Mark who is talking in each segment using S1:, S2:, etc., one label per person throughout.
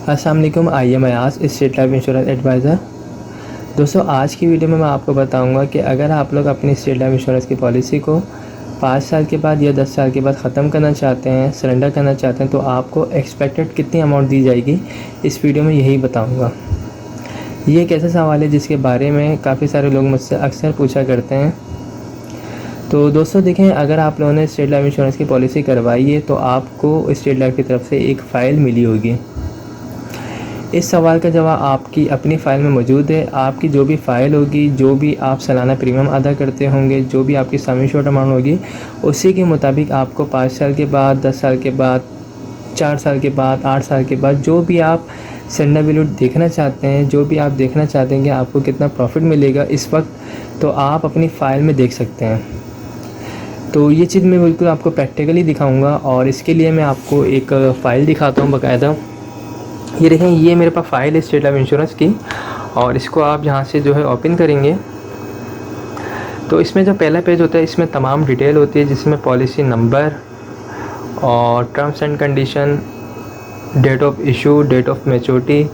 S1: अस्सलाम वालेकुम, I am Ayaz, State Life Insurance advisor. दोस्तों, आज की वीडियो में मैं आपको बताऊंगा कि अगर आप लोग अपनी स्टेट लाइफ इंश्योरेंस की पॉलिसी को 5 साल के बाद या 10 साल के बाद ख़त्म करना चाहते हैं, सरेंडर करना चाहते हैं, तो आपको एक्सपेक्टेड कितनी अमाउंट दी जाएगी, इस वीडियो में यही बताऊँगा। ये एक ऐसा सवाल है जिसके बारे में काफ़ी सारे लोग मुझसे अक्सर पूछा करते हैं। तो दोस्तों देखें, अगर आप लोगों ने स्टेट लाइफ इंश्योरेंस की पॉलिसी करवाई है तो आपको स्टेट लाइफ की तरफ से एक फ़ाइल मिली होगी। इस सवाल का जवाब आपकी अपनी फ़ाइल में मौजूद है। आपकी जो भी फ़ाइल होगी, जो भी आप सालाना प्रीमियम अदा करते होंगे, जो भी आपकी सम एश्योर्ड अमाउंट होगी, उसी के मुताबिक आपको 5 साल के बाद, 10 साल के बाद, 4 साल के बाद, 8 साल के बाद जो भी आप सरेंडर वैल्यू देखना चाहते हैं, जो भी आप देखना चाहते हैं कि आपको कितना प्रॉफिट मिलेगा इस वक्त, तो आप अपनी फ़ाइल में देख सकते हैं। तो ये चीज़ मैं बिल्कुल आपको प्रैक्टिकली दिखाऊंगा और इसके लिए मैं आपको एक फ़ाइल दिखाता हूँ बाकायदा। ये देखें, ये मेरे पास फ़ाइल है स्टेट लाइफ इंश्योरेंस की, और इसको आप यहाँ से जो है ओपन करेंगे तो इसमें जो पहला पेज होता है इसमें तमाम डिटेल होती है, जिसमें पॉलिसी नंबर और terms and condition, date of issue, date of maturity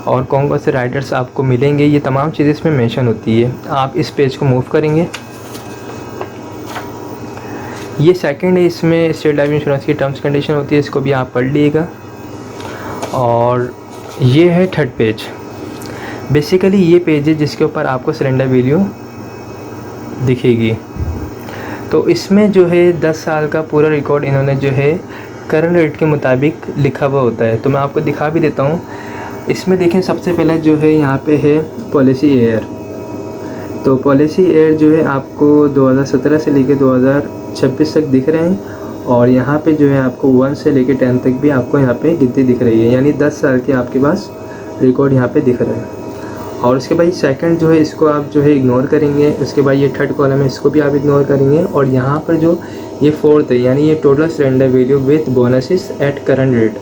S1: और कौन कौन से राइटर्स आपको मिलेंगे, ये तमाम चीज़ें इसमें मेंशन होती है। आप इस पेज को मूव करेंगे। ये सेकंड है, इसमें स्टेट लाइफ इंश्योरेंस की टर्म्स कंडीशन होती है, इसको भी आप पढ़ लीजिएगा। और ये है थर्ड पेज। बेसिकली ये पेज है जिसके ऊपर आपको सरेंडर वैल्यू दिखेगी। तो इसमें जो है 10 साल का पूरा रिकॉर्ड इन्होंने जो है करंट रेट के मुताबिक लिखा हुआ होता है। तो मैं आपको दिखा भी देता हूँ। इसमें देखें, सबसे पहले जो है यहाँ पे है पॉलिसी ईयर। तो पॉलिसी ईयर जो है आपको 2017 से लेकर 2026 तक दिख रहे हैं, और यहाँ पे जो है आपको 1 से लेकर 10 तक भी आपको यहाँ पे गिनती दिख रही है, यानी 10 साल के आपके पास रिकॉर्ड यहाँ पे दिख रहा है। और उसके बाद सेकंड जो है इसको आप जो है इग्नोर करेंगे। उसके बाद ये थर्ड कॉलम है, इसको भी आप इग्नोर करेंगे। और यहाँ पर जो ये फोर्थ है, यानी ये total surrender value with bonuses at current rate.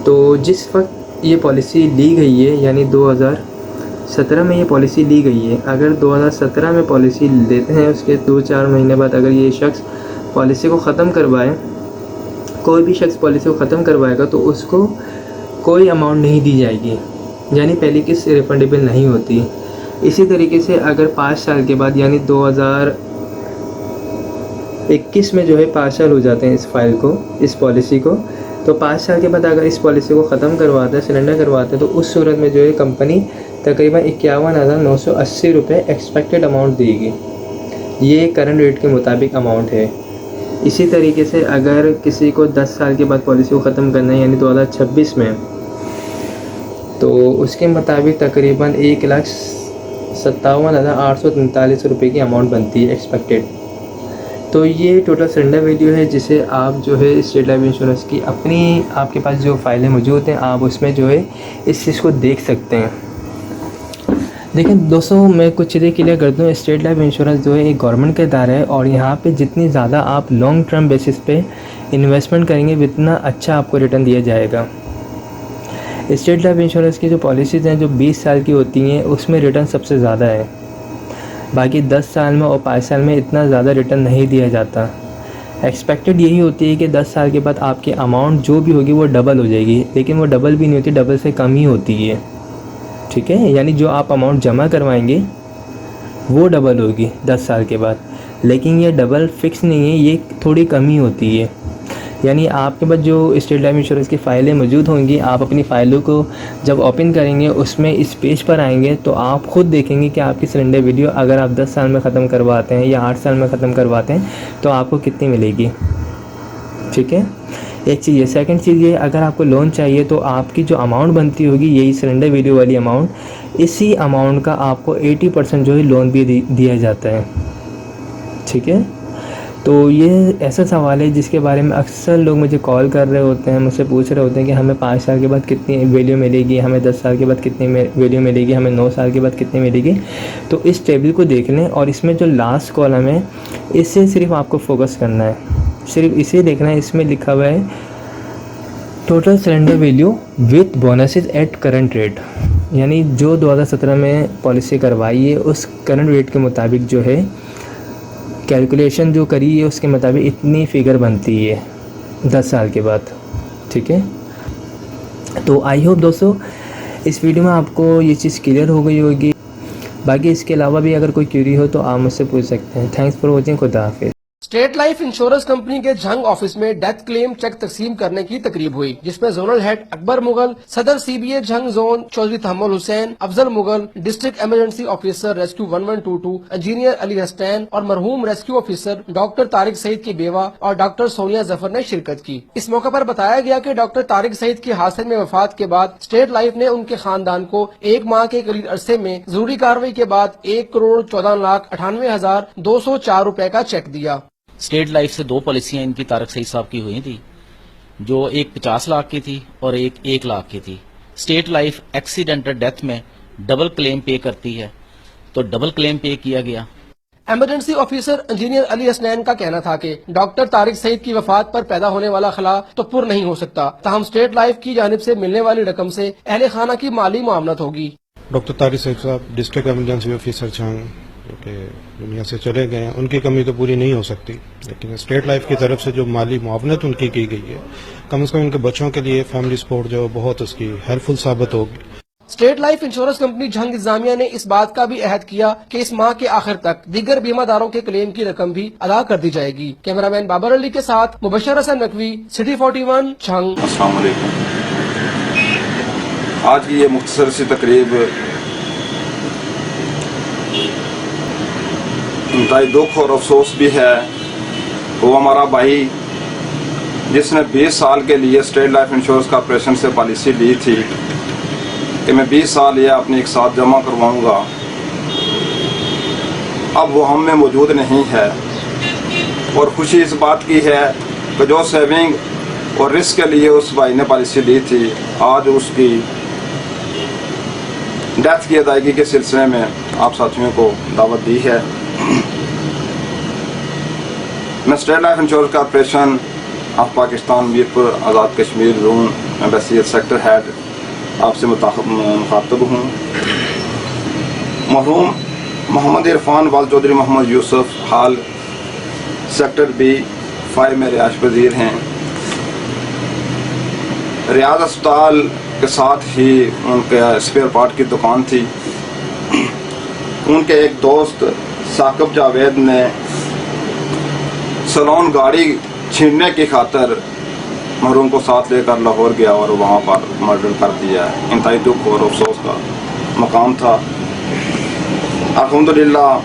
S1: तो जिस वक्त ये पॉलिसी ली गई है, यानी 2017 में ये पॉलिसी ली गई है, अगर 2017 में पॉलिसी लेते हैं, उसके 2-4 महीने बाद अगर ये शख्स पॉलिसी को ख़त्म करवाए, कोई भी शख्स पॉलिसी को ख़त्म करवाएगा तो उसको कोई अमाउंट नहीं दी जाएगी, यानी पहली किस्त रिफंडेबल नहीं होती। इसी तरीके से अगर 5 साल के बाद, यानी 2021 में जो है 5 साल हो जाते हैं इस फाइल को, इस पॉलिसी को, तो 5 साल के बाद अगर इस पॉलिसी को ख़त्म करवाते हैं, सरेंडर करवाते हैं, तो उस सूरत में जो है कंपनी तकरीबन 51,980 रुपये एक्सपेक्टेड अमाउंट देगी। ये करंट रेट के मुताबिक अमाउंट है। इसी तरीके से अगर किसी को 10 साल के बाद पॉलिसी को ख़त्म करना है, यानी 2026 में, तो उसके मुताबिक तकरीबन 1,57,843 रुपये की अमाउंट बनती है एक्सपेक्टेड। तो ये टोटल सरेंडर वैल्यू है, जिसे आप जो है स्टेट लाइफ इंश्योरेंस की अपनी आपके पास जो फाइलें मौजूद हैं, आप उसमें जो है इस चीज़ को देख सकते हैं। देखें दोस्तों, मैं कुछ चीज़ें क्लियर कर दूँ। स्टेट लाइफ इंश्योरेंस जो है एक गवर्नमेंट का इदारा है, और यहाँ पे जितनी ज़्यादा आप लॉन्ग टर्म बेसिस पे इन्वेस्टमेंट करेंगे, उतना अच्छा आपको रिटर्न दिया जाएगा। स्टेट लाइफ इंश्योरेंस की जो पॉलिसीज़ हैं, जो 20 साल की होती हैं, उसमें रिटर्न सबसे ज़्यादा है। बाकी 10 साल में और 5 साल में इतना ज़्यादा रिटर्न नहीं दिया जाता। एक्सपेक्टेड यही होती है कि 10 साल के बाद आपकी अमाउंट जो भी होगी वो डबल हो जाएगी, लेकिन वो डबल भी नहीं होती, डबल से कम ही होती है। ठीक है, यानी जो आप अमाउंट जमा करवाएंगे वो डबल होगी 10 साल के बाद, लेकिन ये डबल फिक्स नहीं है, ये थोड़ी कम ही होती है। यानी आपके पास जो स्टेट लाइफ इंश्योरेंस की फ़ाइलें मौजूद होंगी, आप अपनी फ़ाइलों को जब ओपन करेंगे, उसमें इस पेज पर आएंगे तो आप ख़ुद देखेंगे कि आपकी सरेंडर वैल्यू अगर आप 10 साल में ख़त्म करवाते हैं या 8 साल में ख़त्म करवाते हैं तो आपको कितनी मिलेगी। ठीक है, एक चीज़ ये। सेकंड चीज़ ये, अगर आपको लोन चाहिए तो आपकी जो अमाउंट बनती होगी, यही सरेंडर वैल्यू वाली अमाउंट, इसी अमाउंट का आपको 80% जो है लोन भी दिया जाता है। ठीक है, तो ये ऐसा सवाल है जिसके बारे में अक्सर लोग मुझे कॉल कर रहे होते हैं, मुझसे पूछ रहे होते हैं कि हमें 5 साल के बाद कितनी वैल्यू मिलेगी, हमें 10 साल के बाद कितनी वैल्यू मिलेगी, हमें 9 साल के बाद कितनी मिलेगी। तो इस टेबल को देख लें, और इसमें जो लास्ट कॉलम है, इससे सिर्फ आपको फोकस करना है, सिर्फ इसे देखना है। इसमें लिखा हुआ है total surrender value with bonuses at current rate, यानी जो 2017 में पॉलिसी करवाई है उस करंट रेट के मुताबिक जो है कैलकुलेशन जो करी है, उसके मुताबिक इतनी फ़िगर बनती है 10 साल के बाद। ठीक है, तो आई होप दोस्तों इस वीडियो में आपको ये चीज़ क्लियर हो गई होगी। बाकी इसके अलावा भी अगर कोई क्यूरी हो तो आप मुझसे पूछ सकते हैं। Thanks for watching. खुदा हाफिज़।
S2: स्टेट लाइफ इंश्योरेंस कंपनी के झंग ऑफिस में डेथ क्लेम चेक तकसीम करने की तकरीब हुई, जिसमें जोनल हेड अकबर मुगल, सदर CBA Jhang zone Chaudhry Tahammul Hussain, Afzal Mughal, district emergency officer rescue 1122, engineer Ali Hasnain और मरहूम rescue officer doctor Tariq Saeed की बेवा और डॉक्टर सोनिया जफर ने शिरकत की। इस मौके पर बताया गया कि डॉक्टर तारिक सईद की हादसे में वफात के बाद स्टेट लाइफ ने उनके खानदान को 1 माह के करीब अरसे में जरूरी कार्रवाई के बाद 1,14,98,204 रूपए का चेक दिया।
S3: स्टेट लाइफ से 2 पॉलिसियां इनकी तारक सईद साहब की हुई थी, जो एक 50 लाख की थी और एक 1 लाख की थी। स्टेट लाइफ एक्सीडेंटल डेथ में डबल क्लेम पे करती है, तो डबल क्लेम पे किया गया।
S2: Emergency officer engineer Ali Hasnain का कहना था कि डॉक्टर तारिक सईद की वफात पर पैदा होने वाला खला तो पुर नहीं हो सकता, ताहम स्टेट लाइफ की जानिब से मिलने वाली रकम से अहले खाना की माली मुआवनत होगी।
S4: डॉक्टर तारिक सईद साहब डिस्ट्रिक्ट इमरजेंसी ऑफिसर छांग जो कि दुनिया से चले गए हैं, उनकी कमी तो पूरी नहीं हो सकती, लेकिन स्टेट लाइफ की तरफ से जो माली मुआवनत उनकी की गई है, कम से कम उनके बच्चों के लिए फैमिली सपोर्ट जो बहुत उसकी हेल्पफुल साबित होगी।
S2: State Life insurance company Jhang इंतजामिया ने इस बात का भी अहद किया कि इस माह के आखिर तक दीगर बीमादारों के क्लेम की रकम भी अदा कर दी जाएगी। कैमरामैन बाबर अली के साथ मुबशर हसन नकवी, सिटी 41 झंग।
S5: अस्सलाम वालेकुम। आज की ये मुख्तसर सी तकरीब इंतहाई दुख और अफसोस भी है। वो हमारा भाई जिसने 20 साल के लिए स्टेट लाइफ इंश्योरेंस कॉर्पोरेशन से पॉलिसी ली थी कि मैं 20 साल ये अपनी एक साथ जमा करवाऊंगा, अब वो हम में मौजूद नहीं है। और खुशी इस बात की है कि जो सेविंग और रिस्क के लिए उस भाई ने पॉलिसी ली थी, आज उसकी डेथ की अदायगी के सिलसिले में आप साथियों को दावत दी है। मैं state Life insurance corporation of Pakistan Mirpur Azad Kashmir zone embassy sector head आपसे मुखातब हूँ। मरहूम मोहम्मद इरफान वाल चौधरी मोहम्मद यूसुफ हाल सेक्टर बी 5 में रिहायश पजीर हैं। रियाज अस्पताल के साथ ही उनके स्पेयर पार्ट की दुकान थी। उनके एक दोस्त साकिब जावेद ने सलोन गाड़ी छीनने की खातर मरहूम को साथ लेकर लाहौर गया और वहाँ पर मर्डर कर दिया। इंतहाई दुख और अफसोस का मकाम था। अल्हम्दुलिल्लाह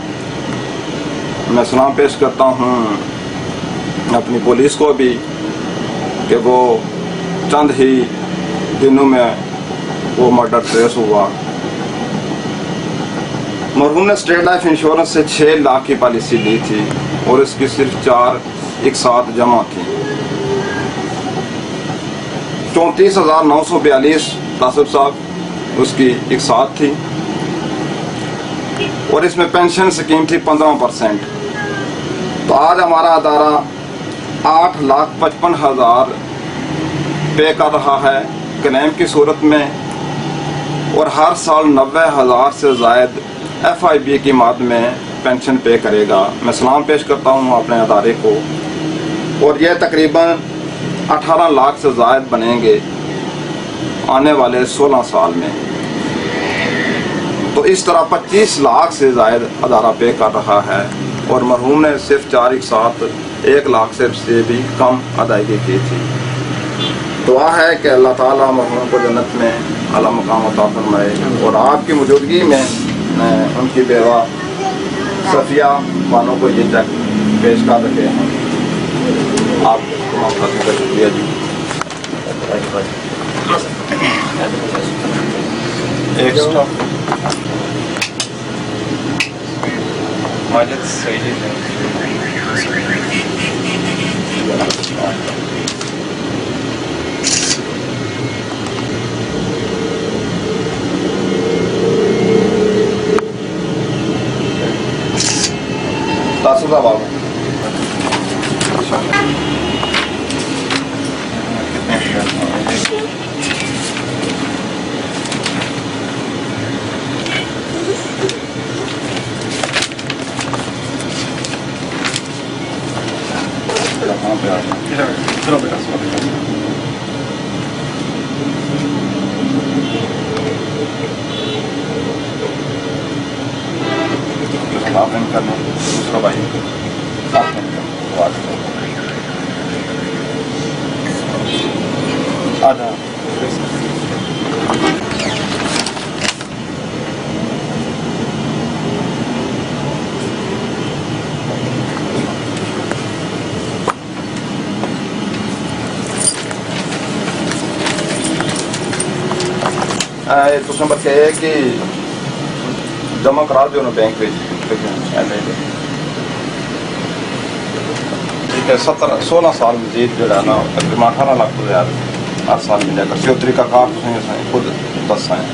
S5: मैं सलाम पेश करता हूँ अपनी पुलिस को भी कि वो चंद ही दिनों में वो मर्डर ट्रेस हुआ। मरहूम ने स्टेट लाइफ इंश्योरेंस से 6 लाख की पॉलिसी ली थी और इसकी सिर्फ 4 एक साथ जमा थी। 34,942 तासिब साहब उसकी एक साथ थी और इसमें पेंशन स्कीम थी 15%। तो आज हमारा अदारा 8,55,000 पे कर रहा है क्लेम की सूरत में और हर साल 90,000 से जायद FIB की मद में पेंशन पे करेगा। मैं सलाम पेश करता हूँ अपने अदारे को और यह तकरीबन 18 लाख से जायद बनेंगे आने वाले 16 साल में। तो इस तरह 25 लाख से जायद अदारा पे कर रहा है और मरहूम ने सिर्फ 4 एक साथ 1 लाख से भी कम अदायगी की थी। दुआ है कि अल्लाह ताला मरहूम को जन्नत में आला मकाम अता फरमाए और आपकी मौजूदगी में उनकी बेवा सफिया वालों को ये चेक पेश कर रहे हैं। आप तमाम साथियों का शुक्रिया जी। एक्स्ट्रा माजिद सही है। तासुदा बाबू कहाँ पे आ गया? इधर बेटा हाफ इनकम है, दूसरा भाई हाफ इनकम आधा। तुम बच्चे कि जमा करा दो ना बैंक में, ठीक है। 16 साल मजीद जो है ना तकरीबन 18 लाख हर साल मिलेगा। सो तरीका कार खुद दस आए,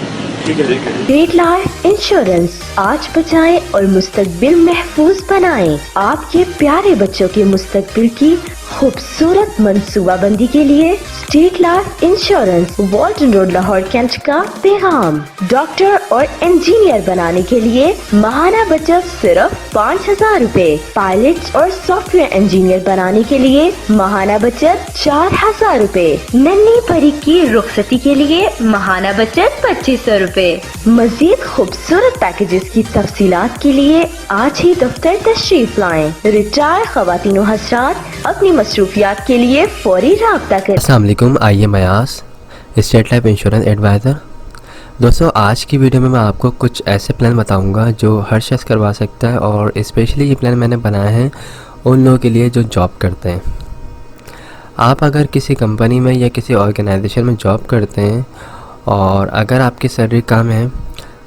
S5: ठीक है।
S6: ग्रेट लाइफ इंश्योरेंस, आज बचाएं और मुस्तकबिल महफूज बनाएं। आपके प्यारे बच्चों के मुस्तकबिल की खूबसूरत मंसूबाबंदी के लिए स्टेट लाइफ इंश्योरेंस, वॉल्टन रोड, लाहौर कैंट का पैगाम। डॉक्टर और इंजीनियर बनाने के लिए माहाना बचत सिर्फ 5,000 रूपए। पायलट और सॉफ्टवेयर इंजीनियर बनाने के लिए माहाना बचत 4,000 रूपए। नन्ही परी की रुखसती के लिए माहाना बचत 2,500 रूपए। मजीद खूबसूरत पैकेजेस की तफसीलात के लिए आज ही दफ्तर तशरीफ लाएं। रिटायर ख़वातीन व हज़रात अपनी मसरूफियात के लिए फौरी राब्ता करें।
S1: अस्सलाम वालेकुम, आइए मयास स्टेट लाइफ इंश्योरेंस एडवाइज़र। दोस्तों, आज की वीडियो में मैं आपको कुछ ऐसे प्लान बताऊंगा जो हर शख्स करवा सकता है, और स्पेशली ये प्लान मैंने बनाया है उन लोगों के लिए जो जॉब करते हैं। आप अगर किसी कंपनी में या किसी ऑर्गेनाइजेशन में जॉब करते हैं और अगर आपकी सैलरी कम है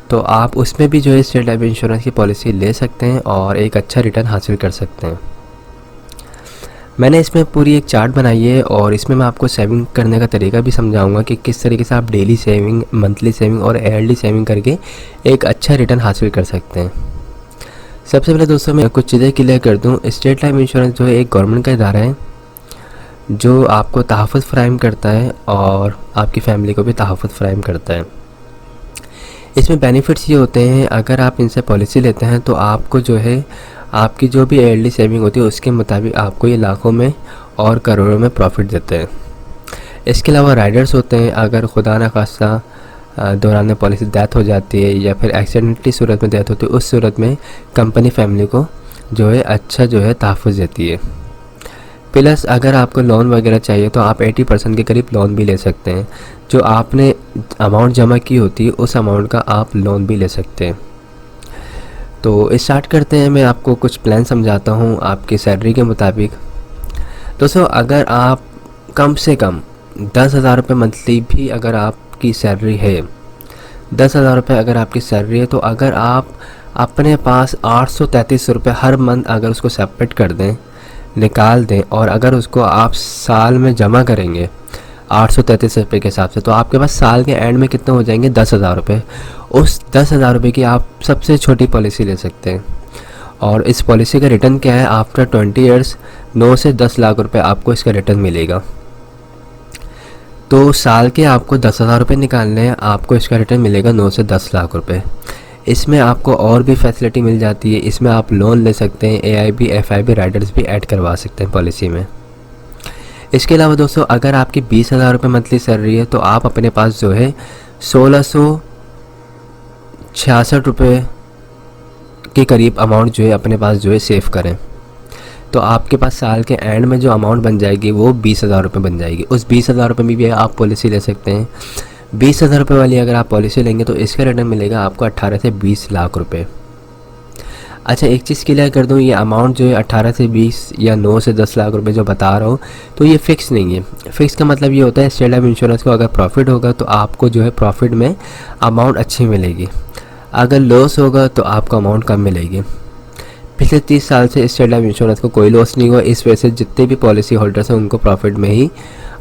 S1: तो आप उसमें भी जो है स्टेट लाइफ इंश्योरेंस की पॉलिसी ले सकते हैं और एक अच्छा रिटर्न हासिल कर सकते हैं। मैंने इसमें पूरी एक चार्ट बनाई है और इसमें मैं आपको सेविंग करने का तरीका भी समझाऊंगा कि किस तरीके से आप डेली सेविंग, मंथली सेविंग और ईयरली सेविंग करके एक अच्छा रिटर्न हासिल कर सकते हैं। सबसे पहले दोस्तों मैं कुछ चीज़ें क्लियर कर दूं। स्टेट लाइफ इंश्योरेंस जो है एक गवर्नमेंट का इदारा है जो आपको तहफ़्फ़ुज़ फ़राहम करता है और आपकी फ़ैमिली को भी तहफ़्फ़ुज़ फ़राहम करता है। इसमें बेनिफिट्स ये होते हैं, अगर आप इनसे पॉलिसी लेते हैं तो आपको जो है आपकी जो भी ईयरली सेविंग होती है उसके मुताबिक आपको ये लाखों में और करोड़ों में प्रॉफिट देते हैं। इसके अलावा राइडर्स होते हैं, अगर खुदा न खास्ता दौरान पॉलिसी डेथ हो जाती है या फिर एक्सीडेंटली सूरत में डेथ होती है, उस सूरत में कंपनी फैमिली को जो है अच्छा जो है तहफ़्फ़ुज़ देती है। प्लस अगर आपको लोन वगैरह चाहिए तो आप 80% के करीब लोन भी ले सकते हैं। जो आपने अमाउंट जमा की होती है उस अमाउंट का आप लोन भी ले सकते हैं। तो स्टार्ट करते हैं। मैं आपको कुछ प्लान समझाता हूँ आपकी सैलरी के मुताबिक। दोस्तों, अगर आप कम से कम 10,000 रुपये मंथली भी अगर आपकी सैलरी है, 10,000 रुपये अगर आपकी सैलरी है, तो अगर आप अपने पास 833 रुपये हर मंथ अगर उसको सेपरेट कर दें, निकाल दें, और अगर उसको आप साल में जमा करेंगे 833 रुपये के हिसाब से, तो आपके पास साल के एंड में कितने हो जाएंगे? 10,000 रुपये। उस 10,000 रुपये की आप सबसे छोटी पॉलिसी ले सकते हैं। और इस पॉलिसी का रिटर्न क्या है? आफ्टर 20 ईयर्स 9 से 10 लाख रुपये आपको इसका रिटर्न मिलेगा। तो साल के आपको 10,000 रुपये निकालने हैं, आपको इसका रिटर्न मिलेगा 9 से 10 लाख रुपये। इसमें आपको और भी फैसिलिटी मिल जाती है। इसमें आप लोन ले सकते हैं, AIB FIB राइडर्स भी ऐड करवा सकते हैं पॉलिसी में। इसके अलावा दोस्तों, अगर आपकी 20,000 रुपये मंथली सैलरी है तो आप अपने पास जो है 1,666 रुपये के करीब अमाउंट जो है अपने पास जो है सेव करें, तो आपके पास साल के एंड में जो अमाउंट बन जाएगी वो 20,000 रुपये बन जाएगी। उस 20,000 रुपये में भी आप पॉलिसी ले सकते हैं। 20,000 रुपये वाली अगर आप पॉलिसी लेंगे तो इसका रिटर्न मिलेगा आपको 18 से 20 लाख रुपये। अच्छा, एक चीज़ क्लियर कर दूं, ये अमाउंट जो है 18 से 20 या 9 से 10 लाख रुपए जो बता रहा हूँ, तो ये फ़िक्स नहीं है। फ़िक्स का मतलब ये होता है स्टेट लाइफ इंश्योरेंस को अगर प्रॉफिट होगा तो आपको जो है प्रॉफिट में अमाउंट अच्छी मिलेगी, अगर लॉस होगा तो आपको अमाउंट कम मिलेगी। पिछले 30 साल से स्टेट लाइफ इंश्योरेंस को कोई लॉस नहीं हुआ, इस वजह से जितने भी पॉलिसी होल्डर्स हैं उनको प्रॉफिट में ही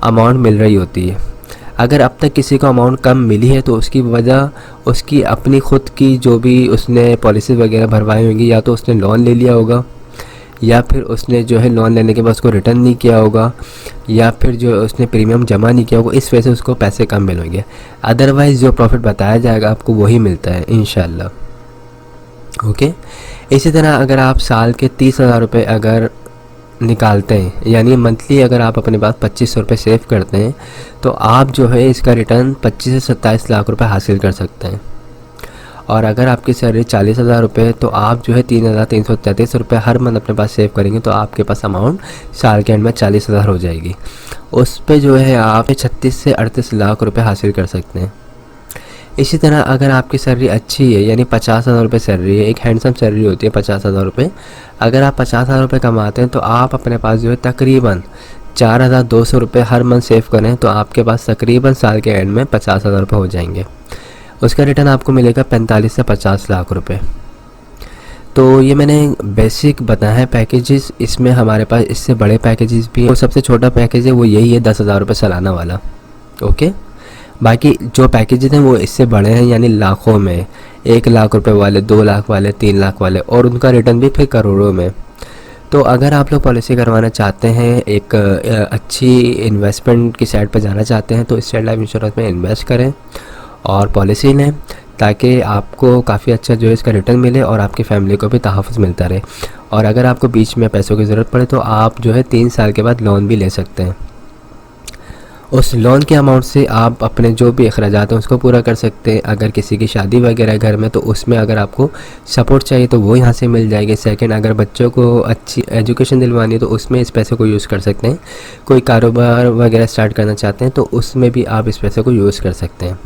S1: अमाउंट मिल रही होती है। अगर अब तक किसी को अमाउंट कम मिली है तो उसकी वजह उसकी अपनी ख़ुद की जो भी उसने पॉलिसी वगैरह भरवाई होंगी, या तो उसने लोन ले लिया होगा, या फिर उसने जो है लोन लेने के बाद उसको रिटर्न नहीं किया होगा, या फिर जो उसने प्रीमियम जमा नहीं किया होगा, इस वजह से उसको पैसे कम मिलेंगे। अदरवाइज़ जो प्रॉफिट बताया जाएगा आपको वही मिलता है इंशाल्लाह। ओके, इसी तरह अगर आप साल के 30,000 रुपये अगर निकालते हैं, यानी मंथली अगर आप अपने पास 2,500 रुपये सेव करते हैं, तो आप जो है इसका रिटर्न 25 से 27 लाख रुपए हासिल कर सकते हैं। और अगर आपकी सैलरी 40,000 रुपये है तो आप जो है 3,333 रुपये हर मंथ अपने पास सेव करेंगे तो आपके पास अमाउंट साल के एंड में 40,000 हो जाएगी। उस पे जो है आप 36 से 38 लाख रुपये हासिल कर सकते हैं। इसी तरह अगर आपकी सैलरी अच्छी है, यानी 50,000 रुपये सैलरी है, एक हैंडसम सैलरी होती है 50,000 रुपये, अगर आप 50,000 रुपये कमाते हैं तो आप अपने पास जो है तकरीबन 4,200 रुपये हर मंथ सेव करें तो आपके पास तकरीबन साल के एंड में 50,000 रुपये हो जाएंगे। उसका रिटर्न आपको मिलेगा 45 से 50 लाख रुपये। तो ये मैंने बेसिक बताया है पैकेजेस, इसमें हमारे पास इससे बड़े पैकेजेस भी हैं। वो सबसे छोटा पैकेज है वो यही है 10,000 रुपये सालाना वाला। ओके, बाकी जो पैकेजेस हैं वो इससे बड़े हैं, यानी लाखों में, 1 लाख रुपए वाले, 2 लाख वाले, 3 लाख वाले, और उनका रिटर्न भी फिर करोड़ों में। तो अगर आप लोग पॉलिसी करवाना चाहते हैं, एक अच्छी इन्वेस्टमेंट की साइड पर जाना चाहते हैं तो स्टेट लाइफ इंश्योरेंस में इन्वेस्ट करें और पॉलिसी लें ताकि आपको काफ़ी अच्छा जो है इसका रिटर्न मिले और आपकी फैमिली को भी तहफ़्फ़ुज़ मिलता रहे। और अगर आपको बीच में पैसों की ज़रूरत पड़े तो आप जो है 3 साल के बाद लोन भी ले सकते हैं। उस लोन के अमाउंट से आप अपने जो भी अखराजात हैं उसको पूरा कर सकते हैं। अगर किसी की शादी वगैरह घर में तो उसमें अगर आपको सपोर्ट चाहिए तो वो यहाँ से मिल जाएगी। सेकंड, अगर बच्चों को अच्छी एजुकेशन दिलवानी है तो उसमें इस पैसे को यूज़ कर सकते हैं। कोई कारोबार वगैरह स्टार्ट करना चाहते हैं तो उसमें भी आप इस पैसे को यूज़ कर सकते हैं।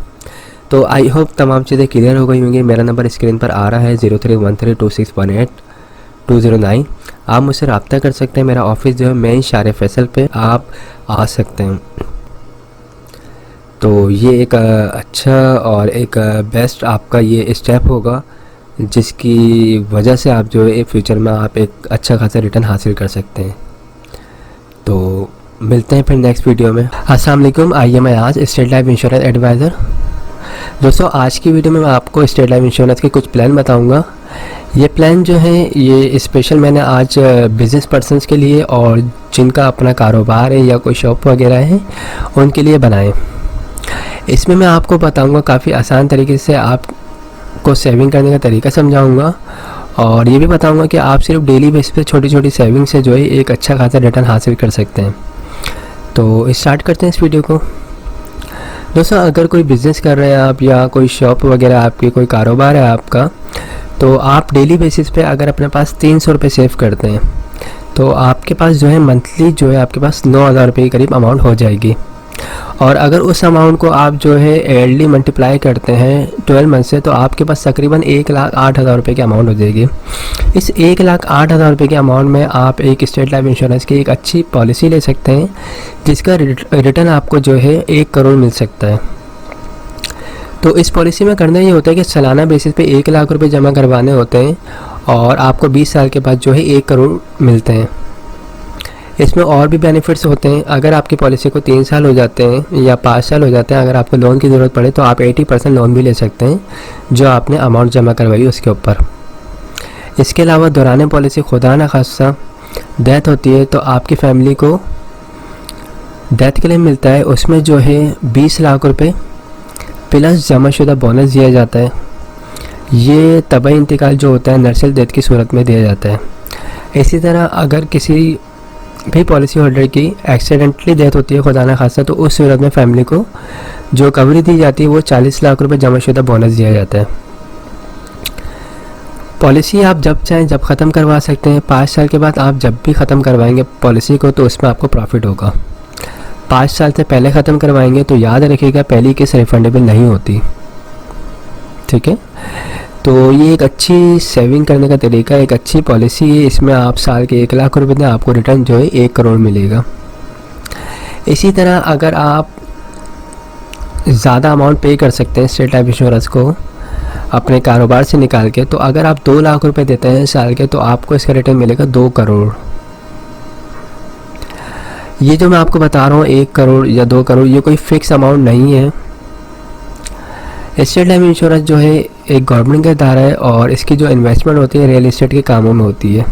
S1: तो आई होप तमाम चीज़ें क्लियर हो गई होंगी। मेरा नंबर स्क्रीन पर आ रहा है 03132618 आप मुझसे रब्ता कर सकते हैं। मेरा ऑफिस जो है मेन शारे फैसल पे आप आ सकते हैं। तो ये एक अच्छा और एक बेस्ट आपका ये स्टेप होगा जिसकी वजह से आप जो है फ्यूचर में आप एक अच्छा खासा रिटर्न हासिल कर सकते हैं। तो मिलते हैं फिर नेक्स्ट वीडियो में। अस्सलाम वालेकुम, आइए मैं आज स्टेट लाइफ इंश्योरेंस एडवाइज़र। दोस्तों आज की वीडियो में मैं आपको स्टेट लाइफ इंश्योरेंस के कुछ प्लान बताऊंगा। ये प्लान जो है ये स्पेशल मैंने आज बिज़नेस पर्सनस के लिए और जिनका अपना कारोबार है या कोई शॉप वगैरह है उनके लिए बनाए। इसमें मैं आपको बताऊंगा काफ़ी आसान तरीके से आपको सेविंग करने का तरीका समझाऊंगा और ये भी बताऊंगा कि आप सिर्फ डेली बेसिस पे छोटी छोटी सेविंग से जो है एक अच्छा खासा रिटर्न हासिल कर सकते हैं। तो स्टार्ट करते हैं इस वीडियो को। दोस्तों अगर कोई बिज़नेस कर रहे हैं आप या कोई शॉप वगैरह आपकी, कोई कारोबार है आपका, तो आप डेली बेसिस पे अगर अपने पास 300 रुपये सेव करते हैं तो आपके पास जो है मंथली जो है आपके पास 9,000 रुपये के करीब अमाउंट हो जाएगी। और अगर उस अमाउंट को आप जो है ईयरली मल्टीप्लाई करते हैं 12 मंथ से तो आपके पास तकरीबन 1,08,000 रुपये की अमाउंट हो जाएगी। इस 1,08,000 रुपये के अमाउंट में आप एक स्टेट लाइफ इंश्योरेंस की एक अच्छी पॉलिसी ले सकते हैं जिसका रिटर्न आपको जो है 1 करोड़ मिल सकता है। तो इस पॉलिसी में करना ये होता है कि सालाना बेसिस पे 1 लाख रुपये जमा करवाने होते हैं और आपको 20 साल के बाद जो है 1 करोड़ मिलते हैं। इसमें और भी बेनिफिट्स होते हैं। अगर आपकी पॉलिसी को 3 साल हो जाते हैं या 5 साल हो जाते हैं, अगर आपको लोन की ज़रूरत पड़े तो आप 80% लोन भी ले सकते हैं जो आपने अमाउंट जमा करवाई उसके ऊपर। इसके अलावा दौरान पॉलिसी खुदा न खास्ता डेथ होती है तो आपकी फैमिली को डेथ क्लेम मिलता है, उसमें जो है 20 लाख रुपये प्लस जमाशुदा बोनस दिया जाता है। ये तबाही इंतकाल जो होता है नर्सल डेथ की सूरत में दिया जाता है। इसी तरह अगर किसी भी पॉलिसी होल्डर की एक्सीडेंटली डेथ होती है खुदा न खास्ता तो उस सूरत में फैमिली को जो कवरी दी जाती है वो 40 लाख रुपए जमाशुदा बोनस दिया जाता है। पॉलिसी आप जब चाहें जब ख़त्म करवा सकते हैं। 5 साल के बाद आप जब भी ख़त्म करवाएंगे पॉलिसी को तो उसमें आपको प्रॉफिट होगा। 5 साल से पहले ख़त्म करवाएंगे तो याद रखिएगा पहली किस्त रिफंडेबल नहीं होती। ठीक है, तो ये एक अच्छी सेविंग करने का तरीका, एक अच्छी पॉलिसी है। इसमें आप साल के 1 लाख रुपए दें, आपको रिटर्न जो है 1 करोड़ मिलेगा। इसी तरह अगर आप ज़्यादा अमाउंट पे कर सकते हैं स्टेट लाइफ इंश्योरेंस को अपने कारोबार से निकाल के, तो अगर आप 2 लाख रुपए देते हैं साल के तो आपको इसका रिटर्न मिलेगा 2 करोड़। ये जो मैं आपको बता रहा हूँ 1 करोड़ या 2 करोड़ ये कोई फिक्स अमाउंट नहीं है। स्टेट लाइफ इंश्योरेंस जो है एक गवर्नमेंट का इदारा है और इसकी जो इन्वेस्टमेंट होती है रियल एस्टेट के कामों में होती है।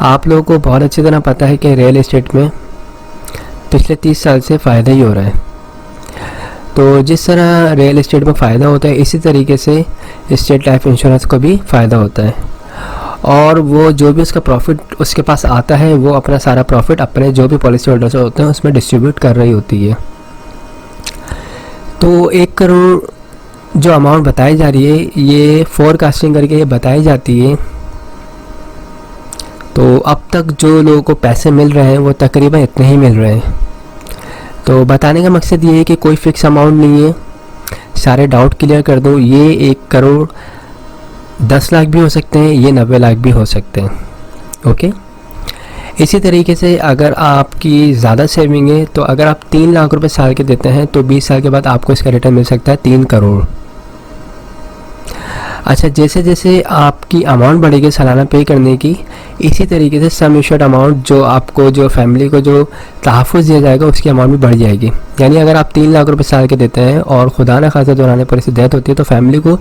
S1: आप लोगों को बहुत अच्छी तरह पता है कि रियल एस्टेट में पिछले 30 साल से फ़ायदा ही हो रहा है। तो जिस तरह रियल एस्टेट में फ़ायदा होता है इसी तरीके से स्टेट लाइफ इंश्योरेंस को भी फ़ायदा होता है और वो जो भी उसका प्रॉफिट उसके पास आता है वो अपना सारा प्रॉफिट अपने जो भी पॉलिसी होल्डर्स होते हैं उसमें डिस्ट्रीब्यूट कर रही होती है। तो 1 करोड़ जो अमाउंट बताई जा रही है ये फोरकास्टिंग करके ये बताई जाती है। तो अब तक जो लोगों को पैसे मिल रहे हैं वो तकरीबन इतने ही मिल रहे हैं। तो बताने का मकसद ये है कि कोई फ़िक्स अमाउंट नहीं है, सारे डाउट क्लियर कर दूँ। ये 1 करोड़ 10 लाख भी हो सकते हैं, ये 90 लाख भी हो सकते हैं। ओके, इसी तरीके से अगर आपकी ज़्यादा सेविंग है तो अगर आप 3 लाख रुपए साल के देते हैं तो 20 साल के बाद आपको इसका रिटर्न मिल सकता है 3 करोड़। अच्छा, जैसे जैसे आपकी अमाउंट बढ़ेगी सालाना पे करने की, इसी तरीके से सम एश्योर्ड अमाउंट जो आपको जो फैमिली को जो तहफ़्फ़ुज़ दिया जाएगा उसकी अमाउंट भी बढ़ जाएगी। यानी अगर आप 3 लाख रुपए साल के देते हैं और खुदा न खासा दौरान पर इससे डेथ होती है तो फैमिली को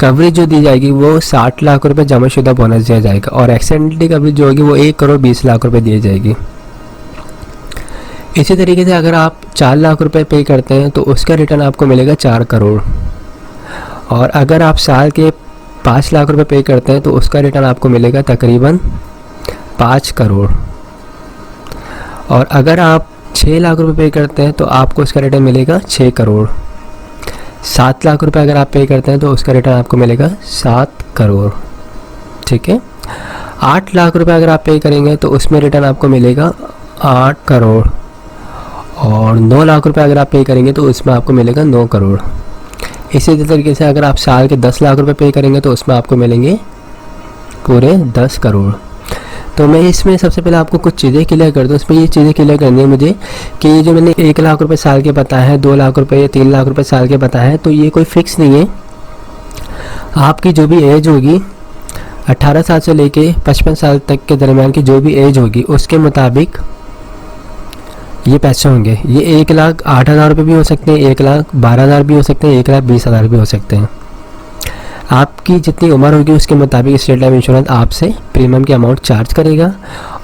S1: कवरेज जो दी जाएगी वो 60 लाख रुपये जमाशुदा बोनस दिया जाएगा और एक्सीडेंटली कवरेज जो होगी वो 1 करोड़ 20 लाख रुपये दी जाएगी। इसी तरीके से अगर आप 4 लाख रुपए पे करते हैं तो उसका रिटर्न आपको मिलेगा 4 करोड़ और अगर आप साल के 5 लाख रुपए पे करते हैं तो उसका रिटर्न आपको मिलेगा तकरीबन 5 करोड़ और अगर आप 6 लाख रुपए पे करते हैं तो आपको उसका रिटर्न मिलेगा 6 करोड़। 7 लाख रुपए अगर आप पे करते हैं तो उसका रिटर्न आपको मिलेगा 7 करोड़। ठीक है, 8 लाख रुपए अगर आप पे करेंगे तो उसमें रिटर्न आपको मिलेगा 8 करोड़ और 9 लाख रुपए अगर आप पे करेंगे तो उसमें आपको मिलेगा 9 करोड़। इसी तरीके से अगर आप साल के 10 लाख रुपए पे करेंगे तो उसमें आपको मिलेंगे पूरे 10 करोड़। तो मैं इसमें सबसे पहले आपको कुछ चीज़ें क्लियर कर दूँ। इसमें ये चीज़ें क्लियर करनी है मुझे कि ये जो मैंने 1 लाख रुपए साल के बताया है, 2 लाख रुपए या 3 लाख रुपए साल के बताया है, तो ये कोई फिक्स नहीं है। आपकी जो भी एज होगी 18 साल से लेके 55 साल तक के दरमियान की जो भी एज होगी उसके मुताबिक ये पैसे होंगे। ये 1,08,000 रुपये भी हो सकते हैं, 1,12,000 भी हो सकते हैं, 1,20,000 भी हो सकते हैं। आपकी जितनी उम्र होगी उसके मुताबिक स्टेट लाइफ इंश्योरेंस आपसे प्रीमियम की अमाउंट चार्ज करेगा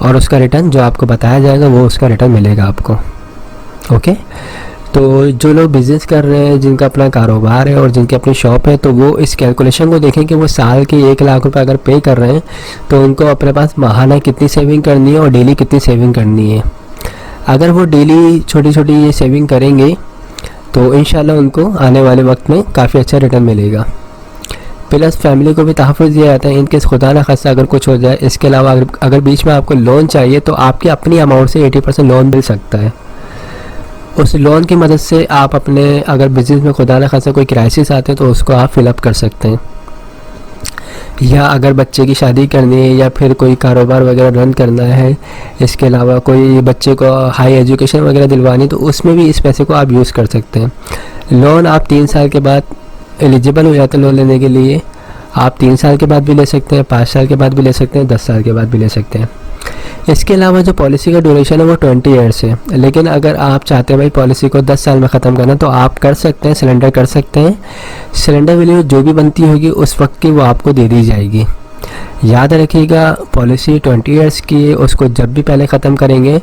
S1: और उसका रिटर्न जो आपको बताया जाएगा वो उसका रिटर्न मिलेगा आपको। ओके, तो जो लोग बिज़नेस कर रहे हैं, जिनका अपना कारोबार है और जिनकी अपनी शॉप है, तो वो इस कैलकुलेशन को देखें कि वो साल के 1 लाख रुपए अगर पे कर रहे हैं तो उनको अपने पास माहाना कितनी सेविंग करनी है और डेली कितनी सेविंग करनी है। अगर वो डेली छोटी छोटी ये सेविंग करेंगे तो इंशाल्लाह उनको आने वाले वक्त में काफ़ी अच्छा रिटर्न मिलेगा। प्लस फैमिली को भी तहफ़्फ़ुज़ दिया जाता है इनकेस खुदा न खास्ता अगर कुछ हो जाए। इसके अलावा अगर बीच में आपको लोन चाहिए तो आपकी अपनी अमाउंट से 80% लोन मिल सकता है। उस लोन की मदद से आप अपने अगर बिज़नेस में खुदा न खास्ता कोई क्राइसिस आते हैं तो उसको आप फिलअप कर सकते हैं, या अगर बच्चे की शादी करनी है या फिर कोई कारोबार वगैरह रन करना है, इसके अलावा कोई बच्चे को हाई एजुकेशन वगैरह दिलवानी, तो उसमें भी इस पैसे को आप यूज़ कर सकते हैं। लोन आप 3 साल के बाद एलिजिबल हो जाते हैं लोन लेने के लिए। आप 3 साल के बाद भी ले सकते हैं, 5 साल के बाद भी ले सकते हैं, 10 साल के बाद भी ले सकते हैं। इसके अलावा जो पॉलिसी का ड्यूरेशन है वो 20 ईयर्स है, लेकिन अगर आप चाहते हैं भाई पॉलिसी को 10 साल में ख़त्म करना तो आप कर सकते हैं, सिलेंडर कर सकते हैं। सिलेंडर वैल्यू जो भी बनती होगी उस वक्त की वो आपको दे दी जाएगी। याद रखिएगा, पॉलिसी 20 ईयर्स की है, उसको जब भी पहले ख़त्म करेंगे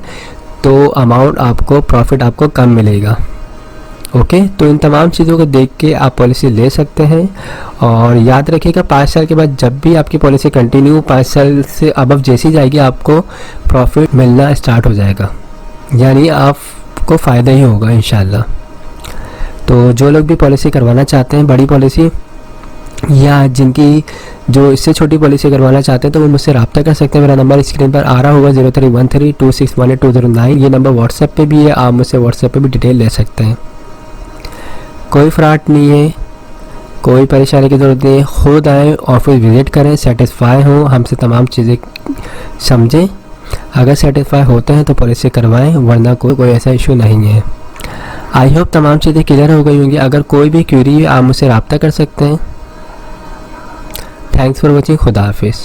S1: तो अमाउंट आपको प्रॉफिट आपको कम मिलेगा। ओके, तो इन तमाम चीज़ों को देख के आप पॉलिसी ले सकते हैं। और याद रखिएगा 5 साल के बाद जब भी आपकी पॉलिसी कंटिन्यू 5 साल से अबव जैसी जाएगी आपको प्रॉफिट मिलना स्टार्ट हो जाएगा, यानी आपको फ़ायदा ही होगा इंशाल्लाह। तो जो लोग भी पॉलिसी करवाना चाहते हैं, बड़ी पॉलिसी या जिनकी जो इससे छोटी पॉलिसी करवाना चाहते हैं, तो वो मुझसे रब्ता कर सकते हैं। मेरा नंबर स्क्रीन पर आ रहा होगा 031326182009। ये नंबर व्हाट्सएप पे भी है, आप मुझसे व्हाट्सएप पे भी डिटेल ले सकते हैं। कोई फ्रॉड नहीं है, कोई परेशानी की ज़रूरत नहीं है। खुद आएँ, ऑफिस विज़िट करें, सेटिस्फाई हों, हमसे तमाम चीज़ें समझें। अगर सेटिस्फाई होते हैं तो पॉलिसी करवाएं, वरना कोई ऐसा इशू नहीं है। आई होप तमाम चीज़ें क्लियर हो गई होंगी। अगर कोई भी क्वेरी है आप मुझसे रब्ता कर सकते हैं। Thanks for watching. खुदा हाफिज़।